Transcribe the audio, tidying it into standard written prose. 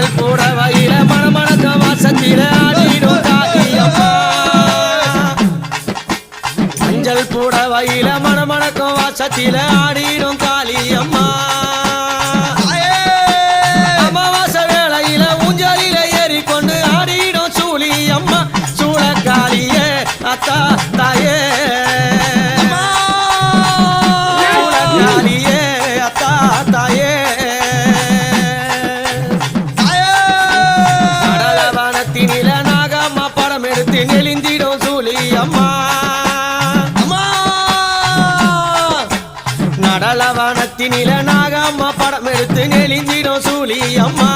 மஞ்சள் புடவையில மணமணக்க வாசத்தில ஆடிடும் காளியம்மா மஞ்சள் புடவையில மணமணக்க வாசத்தில ஆடிடும் காளியம்மா அமாவாசை வேளையில ஊஞ்சலில ஏறிக்கொண்டு ஆடிடும் சூழியம்மா சூழக்காளியே அத்தா தாயே சூழக்காளியே அத்தா தாயே கடலவனத்தினில நாகம்மா படம் எடுத்து நெளிந்திடும் சூழியம்மா நடலவனத்தினில நாகம்மா படம் எடுத்து நெளிந்திடும் சூழியம்மா